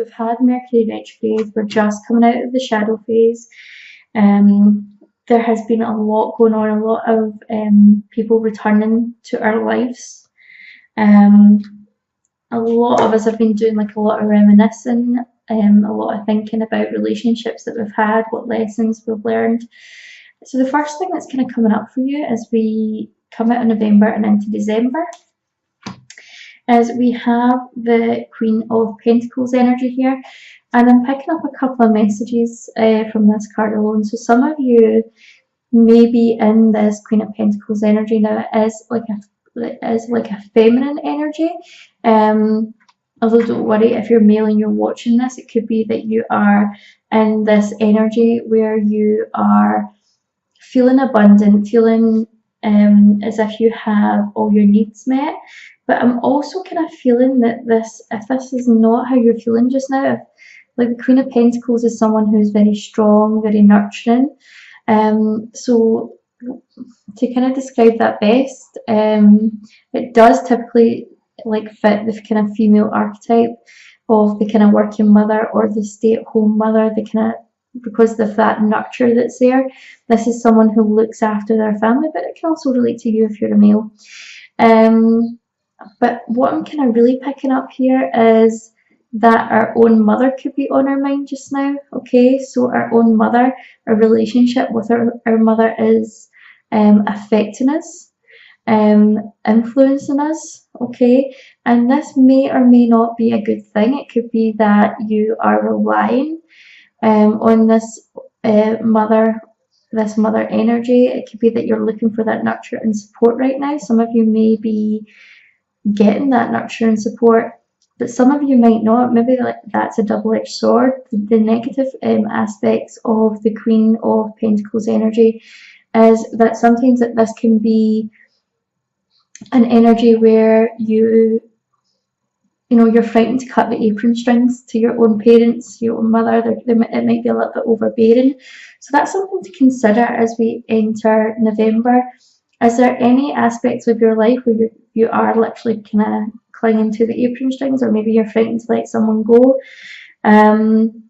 we've had Mercury retrograde, we're just coming out of the shadow phase. There has been a lot going on, a lot of people returning to our lives. A lot of us have been doing like a lot of reminiscing, a lot of thinking about relationships that we've had, what lessons we've learned. So the first thing that's kind of coming up for you as we come out of November and into December is we have the Queen of Pentacles energy here. And I'm picking up a couple of messages from this card alone. So some of you may be in this Queen of Pentacles energy now. It is like a feminine energy. Although don't worry, if you're male and you're watching this, it could be that you are in this energy where you are feeling abundant, feeling as if you have all your needs met. But I'm also kind of feeling that if this is not how you're feeling just now, if, like the Queen of Pentacles is someone who's very strong, very nurturing. So to kind of describe that best, it does typically like fit the kind of female archetype of the kind of working mother or the stay-at-home mother, the kind of, because of that nurture that's there. This is someone who looks after their family, but it can also relate to you if you're a male. But what I'm kind of really picking up here is that our own mother could be on our mind just now. Okay, so our own mother, our relationship with our mother is affecting us, influencing us. Okay, and this may or may not be a good thing. It could be that you are relying on this mother energy. It could be that you're looking for that nurture and support right now. Some of you may be getting that nurture and support, but some of you might not. Maybe that's a double-edged sword. The negative aspects of the Queen of Pentacles energy is that sometimes that this can be an energy where you're frightened to cut the apron strings to your own parents, your own mother. It might be a little bit overbearing. So that's something to consider as we enter November. Is there any aspects of your life where you are literally kind of clinging to the apron strings, or maybe you're frightened to let someone go? I'm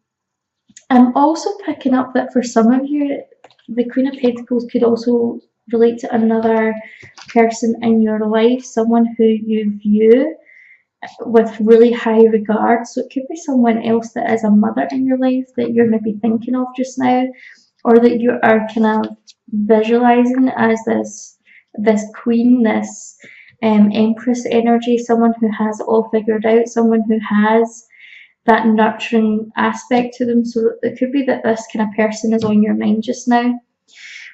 also picking up that for some of you, the Queen of Pentacles could also relate to another person in your life, someone who you view with really high regard. So it could be someone else that is a mother in your life that you're maybe thinking of just now, or that you are kind of visualizing as this queen, this empress energy, someone who has it all figured out, someone who has that nurturing aspect to them. So it could be that this kind of person is on your mind just now.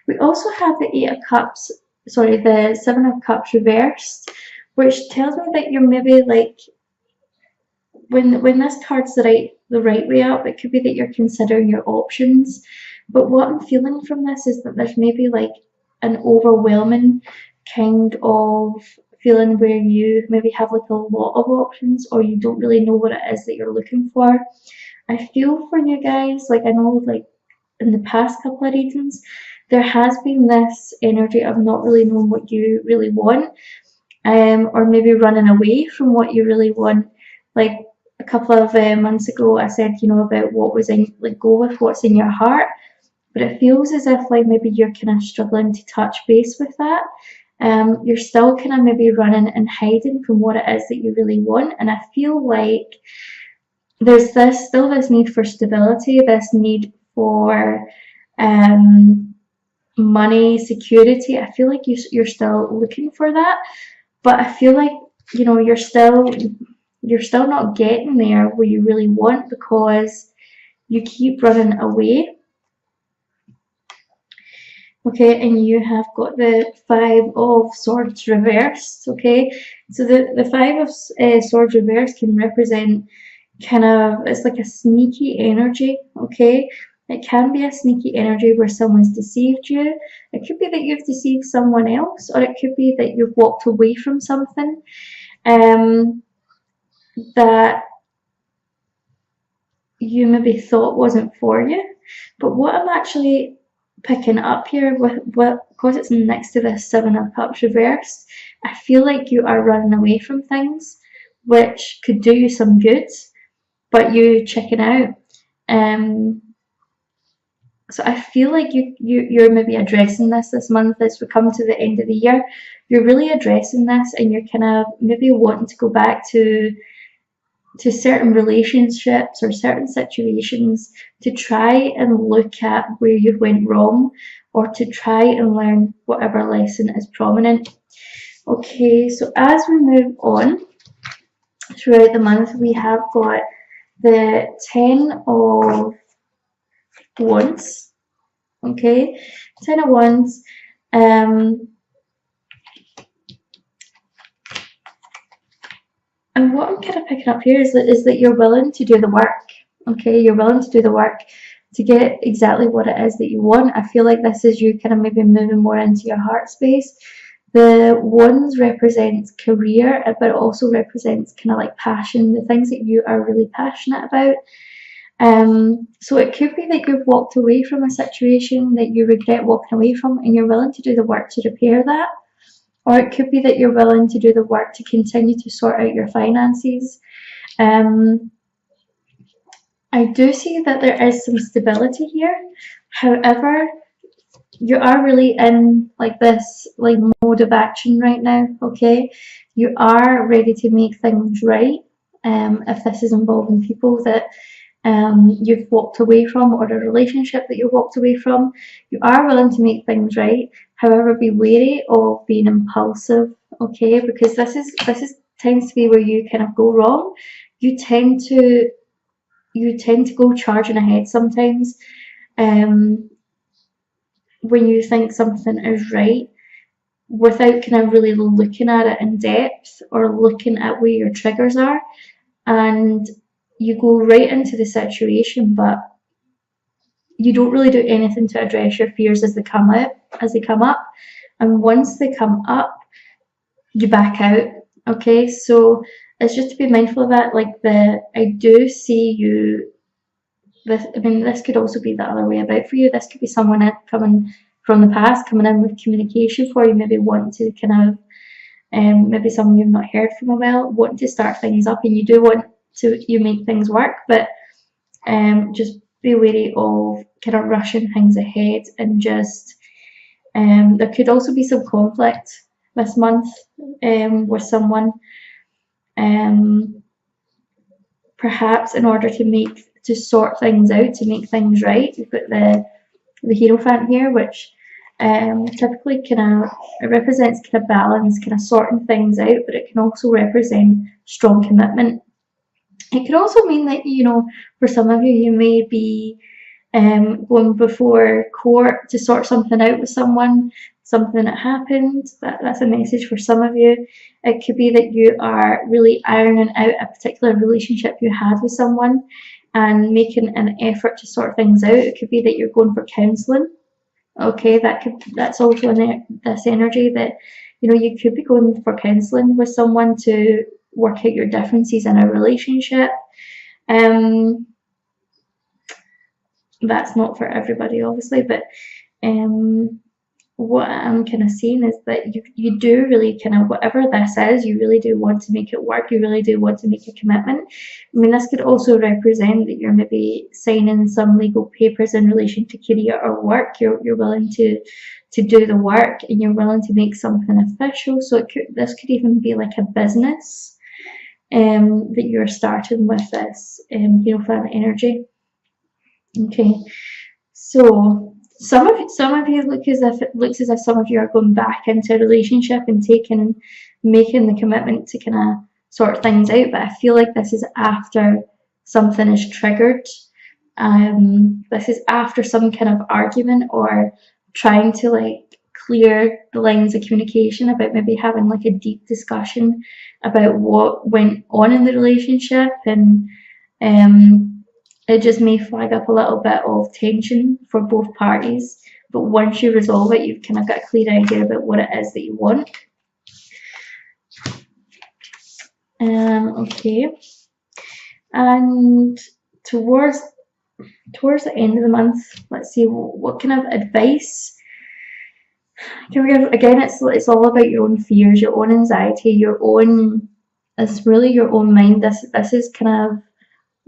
We also have the Seven of Cups reversed, which tells me that you're maybe like, when this card's the right way up, it could be that you're considering your options. But what I'm feeling from this is that there's maybe like an overwhelming kind of feeling where you maybe have like a lot of options, or you don't really know what it is that you're looking for. I feel for you guys, like I know like in the past couple of readings, there has been this energy of not really knowing what you really want, or maybe running away from what you really want. Like a couple of months ago, I said, about what was in, like, go with what's in your heart. But it feels as if like maybe you're kind of struggling to touch base with that. You're still kind of maybe running and hiding from what it is that you really want. And I feel like there's still this need for stability, this need for money, security. I feel like you're still looking for that, but I feel like you're still not getting there where you really want, because you keep running away. Okay, and you have got the Five of Swords reversed. Okay, so the Five of Swords reversed can represent kind of, it's like a sneaky energy. Okay, it can be a sneaky energy where someone's deceived you. It could be that you've deceived someone else, or it could be that you've walked away from something that you maybe thought wasn't for you. But what I'm actually picking up here, because it's next to the Seven of Cups reversed, I feel like you are running away from things which could do you some good. but you chicken out. So I feel like you're maybe addressing this month as we come to the end of the year. You're really addressing this, and you're kind of maybe wanting to go back to certain relationships or certain situations to try and look at where you went wrong, or to try and learn whatever lesson is prominent. Okay, so as we move on throughout the month, we have got the 10 of Wands. Okay, 10 of Wands. And what I'm kind of picking up here is that you're willing to do the work. Okay, you're willing to do the work to get exactly what it is that you want. I feel like this is you kind of maybe moving more into your heart space. The Wands represents career, but it also represents kind of like passion, the things that you are really passionate about. So it could be that you've walked away from a situation that you regret walking away from, and you're willing to do the work to repair that. Or it could be that you're willing to do the work to continue to sort out your finances. I do see that there is some stability here. However, you are really in like this like mode of action right now. Okay, you are ready to make things right. If this is involving people that you've walked away from, or a relationship that you walked away from, you are willing to make things right. However, be wary of being impulsive, okay? Because this tends to be where you kind of go wrong. You tend to go charging ahead sometimes, when you think something is right, without kind of really looking at it in depth, or looking at where your triggers are, and you go right into the situation, but you don't really do anything to address your fears as they come up. And once they come up, you back out. Okay, so it's just to be mindful of that. Like I do see you. This could also be the other way about for you. This could be someone coming from the past, coming in with communication for you, maybe wanting to kind of, maybe someone you've not heard from a while, wanting to start things up, and you do want to make things work, but just be wary of kind of rushing things ahead, and just there could also be some conflict this month with someone, perhaps in order to sort things out, to make things right. You've got the Hierophant here, which typically it represents kind of balance, kind of sorting things out, but it can also represent strong commitment. It could also mean that, for some of you, you may be going before court to sort something out with something that happened. That's a message for some of you. It could be that you are really ironing out a particular relationship you had with someone and making an effort to sort things out. It could be that you're going for counselling. Okay, that's also this energy that, you could be going for counselling with someone to work out your differences in a relationship. That's not for everybody, obviously, but what I'm kind of seeing is that you do really kind of, whatever this is, you really do want to make it work. You really do want to make a commitment. This could also represent that you're maybe signing some legal papers in relation to career or work. You're willing to do the work, and you're willing to make something official. So this could even be like a business that you're starting with this Hierophant energy. Okay, so some of you looks as if some of you are going back into a relationship and making the commitment to kind of sort things out, but I feel like this is after something is triggered. This is after some kind of argument, or trying to like clear the lines of communication, about maybe having like a deep discussion about what went on in the relationship, and it just may flag up a little bit of tension for both parties. But once you resolve it, you've kind of got a clear idea about what it is that you want. Okay, and towards the end of the month, let's see what kind of advice can we give. Again, it's all about your own fears, your own anxiety, it's really your own mind. This is kind of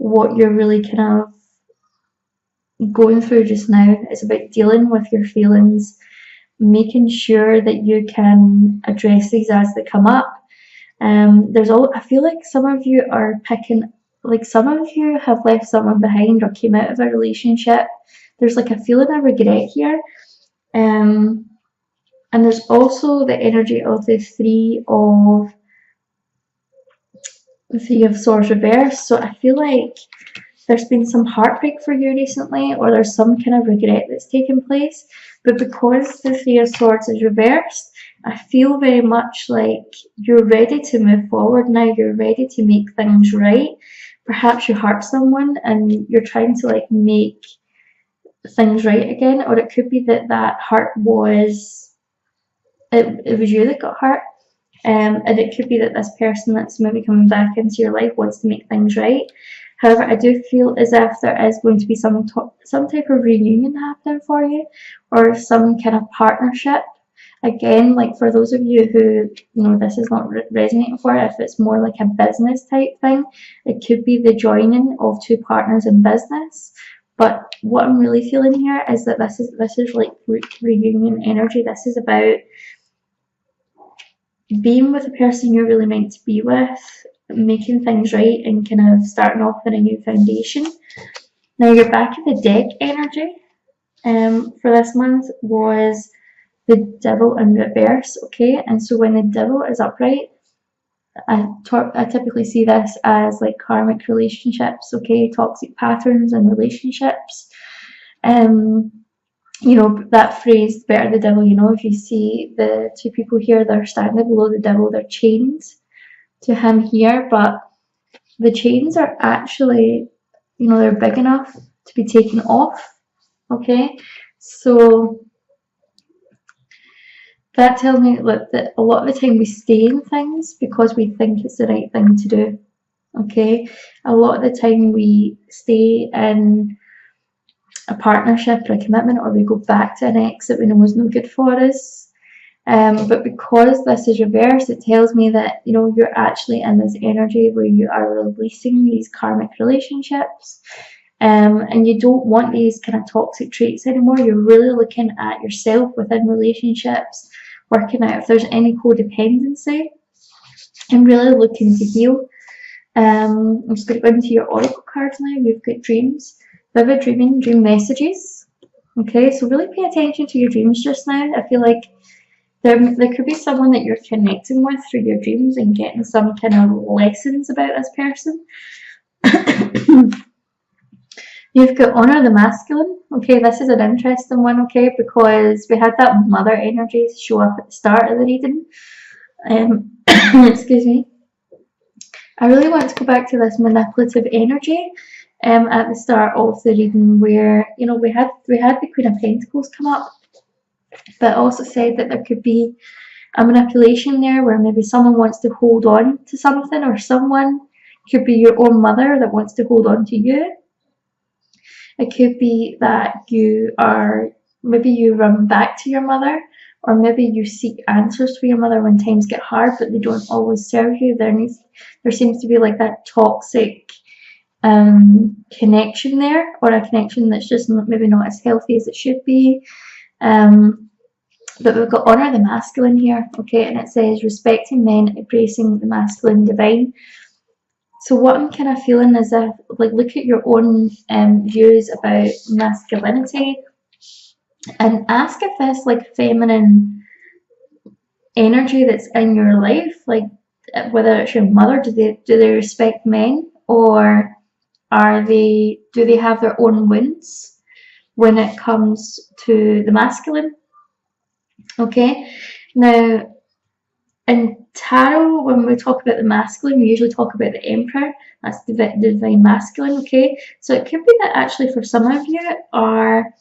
what you're really kind of going through just now. It's about dealing with your feelings, making sure that you can address these as they come up. I feel like some of you are picking, like some of you have left someone behind or came out of a relationship. There's like a feeling of regret here. And there's also the energy of the Three of Swords reversed. So I feel like there's been some heartbreak for you recently, or there's some kind of regret that's taken place. But because the Three of Swords is reversed, I feel very much like you're ready to move forward now. You're ready to make things right. Perhaps you hurt someone and you're trying to like make things right again, or it could be that hurt was it was you that got hurt. And it could be that this person that's maybe coming back into your life wants to make things right. However, I do feel as if there is going to be some type of reunion happening for you, or some kind of partnership. Again, like for those of you who, this is not resonating for, if it's more like a business type thing, it could be the joining of two partners in business. But what I'm really feeling here is that this is like reunion energy. This is about being with the person you're really meant to be with, making things right, and kind of starting off on a new foundation. Now your back of the deck energy for this month was the Devil in reverse, okay? And so when the Devil is upright, I typically see this as like karmic relationships, okay? Toxic patterns and relationships. That phrase, better the devil, if you see the two people here, they're standing below the devil, they're chained to him here, but the chains are actually, they're big enough to be taken off, okay? So that tells me that a lot of the time we stay in things because we think it's the right thing to do, okay? A lot of the time we stay in a partnership or a commitment, or we go back to an ex that we know was no good for us. But because this is reversed, it tells me that you're actually in this energy where you are releasing these karmic relationships, and you don't want these kind of toxic traits anymore. You're really looking at yourself within relationships, working out if there's any codependency, and really looking to heal. I'm just going to go into your oracle cards now. You've got dreams, vivid dreaming, dream messages. Okay, so really pay attention to your dreams just now. I feel like there could be someone that you're connecting with through your dreams and getting some kind of lessons about this person. You've got honor the masculine. Okay, this is an interesting one, okay, because we had that mother energy show up at the start of the reading. Excuse me. I really want to go back to this manipulative energy at the start of the reading, where we had the Queen of Pentacles come up, but also said that there could be a manipulation there where maybe someone wants to hold on to something, or someone could be your own mother that wants to hold on to you. It could be that maybe you run back to your mother, or maybe you seek answers for your mother when times get hard, but they don't always serve you. There seems to be like that toxic connection there, or a connection that's just maybe not as healthy as it should be. But we've got honor the masculine here, okay, and it says respecting men, embracing the masculine divine. So what I'm kind of feeling is that, like, look at your own views about masculinity and ask if this like feminine energy that's in your life, like whether it's your mother, do they respect men, or do they have their own wounds when it comes to the masculine? Okay, now in tarot, when we talk about the masculine, we usually talk about the Emperor. That's the divine masculine, okay? So it could be that actually for some of you are,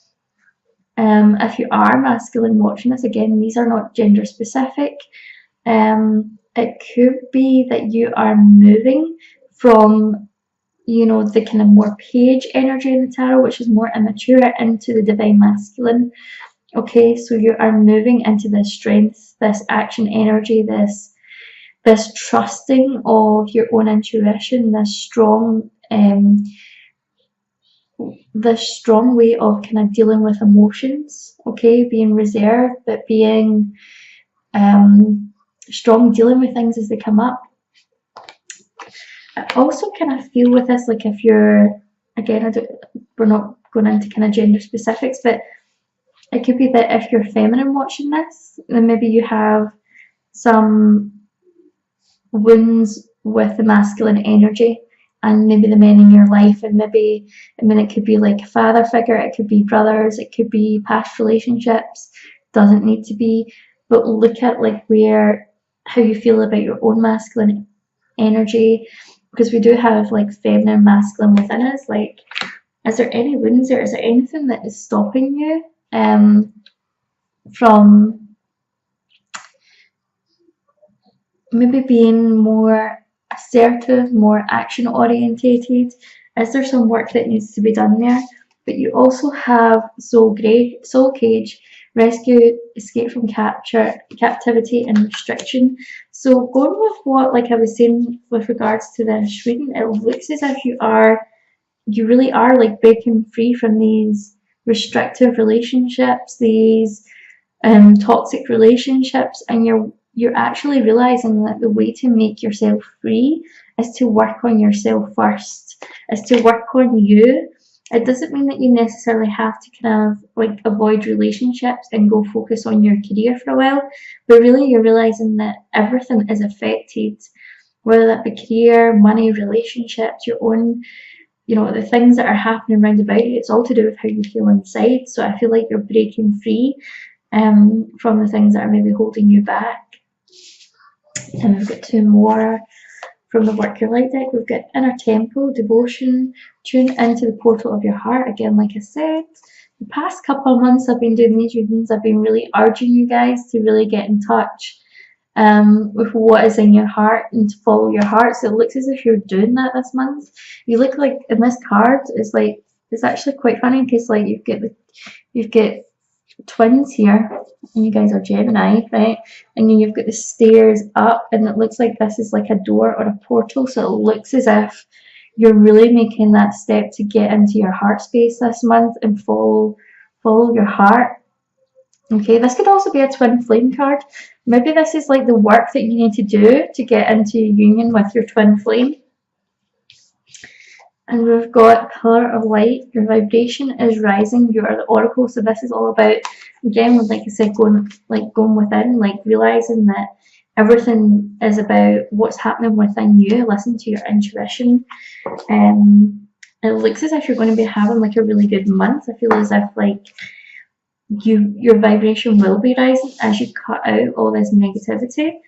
if you are masculine watching this, again, these are not gender specific. It could be that you are moving from, the kind of more page energy in the tarot, which is more immature, into the divine masculine. Okay, so you are moving into this strength, this action energy, this trusting of your own intuition, this strong this strong way of kind of dealing with emotions, okay, being reserved, but being strong, dealing with things as they come up. I also kind of feel with this, like if you're, again, we're not going into kind of gender specifics, but it could be that if you're feminine watching this, then maybe you have some wounds with the masculine energy and maybe the men in your life, and maybe, I mean, it could be like a father figure, it could be brothers, it could be past relationships, doesn't need to be, but look at like how you feel about your own masculine energy, because we do have like feminine, masculine within us. Like, is there any wounds there? Is there anything that is stopping you from maybe being more assertive, more action orientated? Is there some work that needs to be done there? But you also have soul cage, rescue, escape from captivity and restriction. So going with what, like I was saying with regards to this reading, it looks as if you really are like breaking free from these restrictive relationships, these toxic relationships, and you're actually realizing that the way to make yourself free is to work on yourself first, is to work on you. It doesn't mean that you necessarily have to kind of like avoid relationships and go focus on your career for a while, but really you're realizing that everything is affected, whether that be career, money, relationships, your own, the things that are happening around about you. It's all to do with how you feel inside. So I feel like you're breaking free from the things that are maybe holding you back. And we've got two more from the Work Your Light deck. We've got Inner Temple, Devotion, Tune into the Portal of Your Heart. Again, like I said, the past couple of months I've been doing these readings, I've been really urging you guys to really get in touch with what is in your heart and to follow your heart. So it looks as if you're doing that this month. You look like, in this card, it's actually quite funny because like you've got twins here, and you guys are Gemini, right? And then you've got the stairs up, and it looks like this is like a door or a portal. So it looks as if you're really making that step to get into your heart space this month and follow your heart. Okay, this could also be a twin flame card. Maybe this is like the work that you need to do to get into union with your twin flame. And we've got Pillar of Light. Your vibration is rising. You are the oracle. So this is all about, again, like I said, going within, like realizing that everything is about what's happening within you. Listen to your intuition. It looks as if you're going to be having like a really good month. I feel as if like your vibration will be rising as you cut out all this negativity.